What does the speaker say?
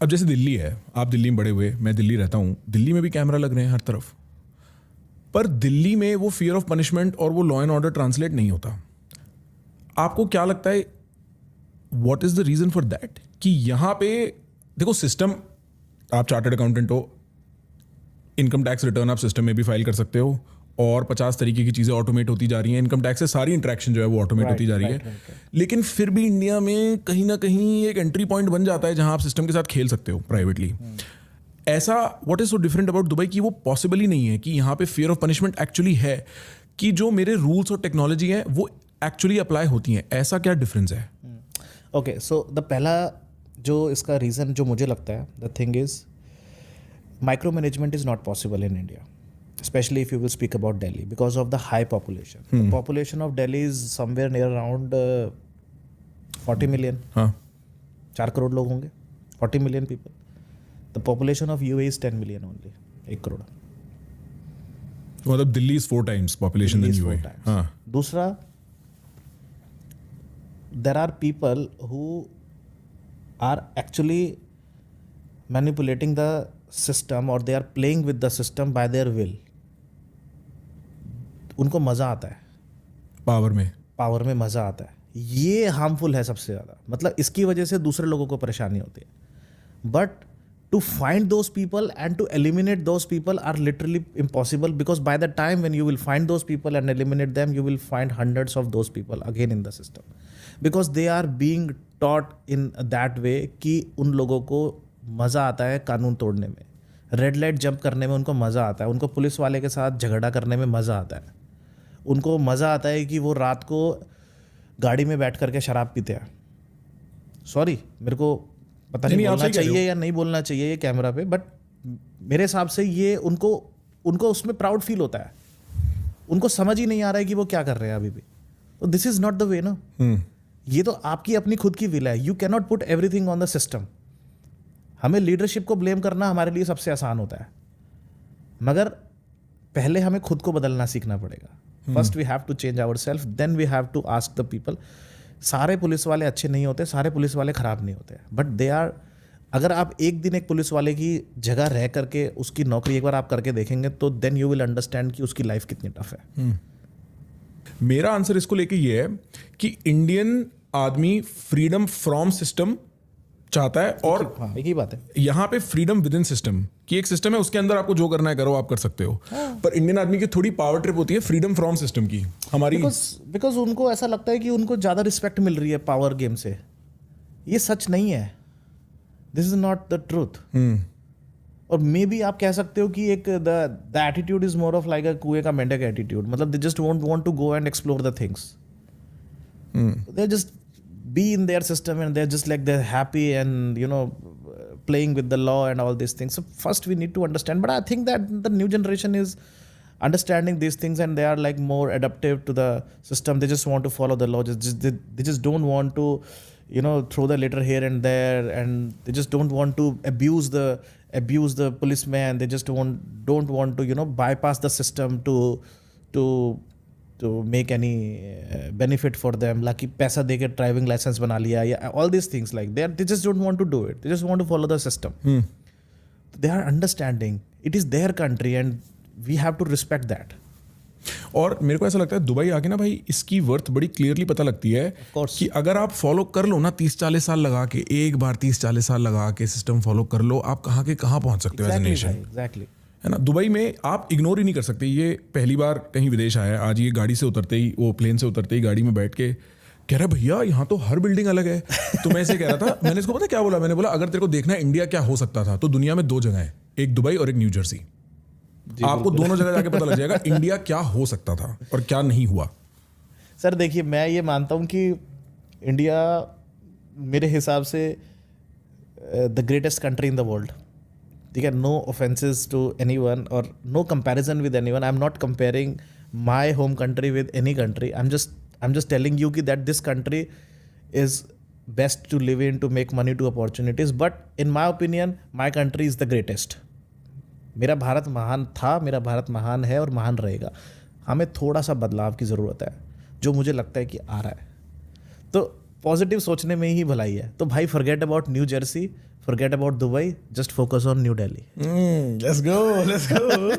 अब जैसे दिल्ली है, आप दिल्ली में बड़े हुए, मैं दिल्ली रहता हूँ, दिल्ली में भी कैमरा लग रहे हैं हर तरफ, पर दिल्ली में वो फियर ऑफ पनिशमेंट और वो लॉ एंड ऑर्डर ट्रांसलेट नहीं होता। आपको क्या लगता है what is the reason for that? कि यहाँ पे देखो सिस्टम, आप चार्टर्ड अकाउंटेंट हो, इनकम टैक्स रिटर्न आप सिस्टम में भी फाइल कर सकते हो और 50 तरीके की चीज़ें ऑटोमेट होती जा रही हैं, इनकम टैक्स से सारी इंट्रैक्शन जो है वो ऑटोमेट होती जा रही है। लेकिन फिर भी इंडिया में कहीं ना कहीं एक एंट्री पॉइंट बन जाता है जहां आप सिस्टम के साथ खेल सकते हो प्राइवेटली। ऐसा what is so different about Dubai कि वो पॉसिबल ही नहीं है कि यहाँ पे फियर ऑफ पनिशमेंट एक्चुअली है, कि जो मेरे रूल्स और टेक्नोलॉजी है वो एक्चुअली अप्लाई होती हैं। ऐसा क्या डिफरेंस है? ओके, सो द पहला जो इसका रीज़न जो मुझे लगता है, the thing is micro management is not possible in India, especially if you will speak about Delhi, because of the high population. The population of Delhi is somewhere near around 40 million. हाँ, 4 करोड़ लोग होंगे, 40 million people. The population of UAE is 10 million only, 1 crore. मतलब Delhi is 4 times population than UAE. हाँ. दूसरा, there are people who are actually manipulating the system or they are playing with the system by their will. उनको मज़ा आता है power में मज़ा आता है, ये हार्मफुल है सबसे ज़्यादा। मतलब इसकी वजह से दूसरे लोगों को परेशानी होती है। But to find those people and to eliminate those people are literally impossible, because by the time when you will find those people and eliminate them, you will find hundreds of those people again in the system, because they are being taught in that way कि उन लोगों को मज़ा आता है कानून तोड़ने में, रेड लाइट जंप करने में उनको मज़ा आता है, उनको पुलिस वाले के साथ झगड़ा करने में मज़ा आता है, उनको मज़ा आता है कि वो रात को गाड़ी में बैठ करके शराब पीते हैं। सॉरी, मेरे को पता नहीं बोलना चाहिए या नहीं बोलना चाहिए ये कैमरा पे, बट मेरे हिसाब से ये उनको उसमें प्राउड फील होता है, उनको समझ ही नहीं आ रहा है कि वो क्या कर रहे हैं अभी भी। तो this is not the way ना। ये तो आपकी अपनी खुद की विल है। You can not put everything on the system. हमें लीडरशिप को ब्लेम करना हमारे लिए सबसे आसान होता है, मगर पहले हमें खुद को बदलना सीखना पड़ेगा। First we have to change our self, then we have to ask the people. सारे पुलिस वाले अच्छे नहीं होते, सारे पुलिस वाले ख़राब नहीं होते, बट दे आर, अगर आप एक दिन एक पुलिस वाले की जगह रह करके उसकी नौकरी एक बार आप करके देखेंगे तो देन यू विल अंडरस्टैंड कि उसकी लाइफ कितनी टफ है। मेरा आंसर इसको लेके ये है कि इंडियन आदमी फ्रीडम फ्रॉम सिस्टम चाहता है, और एक ही बात है यहाँ पे फ्रीडम विद इन सिस्टम, कि एक सिस्टम है उसके अंदर आपको जो करना है करो, आप कर सकते हो। पर इंडियन आदमी की थोड़ी पावर ट्रिप होती है फ्रीडम फ्रॉम सिस्टम की हमारी, बिकॉज उनको ऐसा लगता है कि उनको ज़्यादा रिस्पेक्ट मिल रही है पावर गेम से। ये सच नहीं है, this is not the truth. और मे बी आप कह सकते हो कि एक the attitude is more of like a कुएं का मेंढक एटीट्यूड, मतलब they just won't want to go and explore the things, they just be in their system and they're just like they're happy and playing with the law and all these things. So first we need to understand, but I think that the new generation is understanding these things and they are like more adaptive to the system. They just want to follow the law, they just don't want to throw the litter here and there, and they just don't want to abuse the policeman. They just don't want to bypass the system to make any benefit for them, like पैसा दे के driving licence बना लिया या all these things, like they just don't want to do it, they just want to follow the system. They are understanding it is their country and we have to respect that. और मेरे को ऐसा लगता है Dubai आके ना भाई इसकी वर्थ बड़ी क्लियरली पता लगती है कि अगर आप फॉलो कर लो ना 30-40 साल लगा के, एक बार 30-40 साल लगा के सिस्टम फॉलो कर लो, आप कहाँ के कहाँ पहुँच सकते हो एज ए नेशन। एग्जैक्टली है ना, दुबई में आप इग्नोर ही नहीं कर सकते। ये पहली बार कहीं विदेश आया, आज ये गाड़ी से उतरते ही, वो प्लेन से उतरते ही गाड़ी में बैठ के कह रहा भैया यहाँ तो हर बिल्डिंग अलग है। तो मैं ऐसे कह रहा था, मैंने इसको पता क्या बोला, मैंने बोला अगर तेरे को देखना है इंडिया क्या हो सकता था तो दुनिया में 2 जगह है, एक दुबई और एक न्यू जर्सी। आपको दोनों जगह जाके पता लग जाएगा इंडिया क्या हो सकता था और क्या नहीं हुआ। सर देखिए, मैं ये मानता हूँ कि इंडिया मेरे हिसाब से the greatest country in the world. ठीक है, नो ऑफेंसेस टू एनीवन और no comparison with anyone. I am not comparing my home country with any country. I am just telling you कि that this country is best to live in, to make money, to opportunities, but in my opinion my country is the greatest. मेरा भारत महान था, मेरा भारत महान है और महान रहेगा। हमें थोड़ा सा बदलाव की ज़रूरत है, जो मुझे लगता है कि आ रहा है। तो पॉजिटिव सोचने में ही भलाई है। तो भाई forget about new Jersey, forget about Dubai, just focus on New Delhi. Let's go.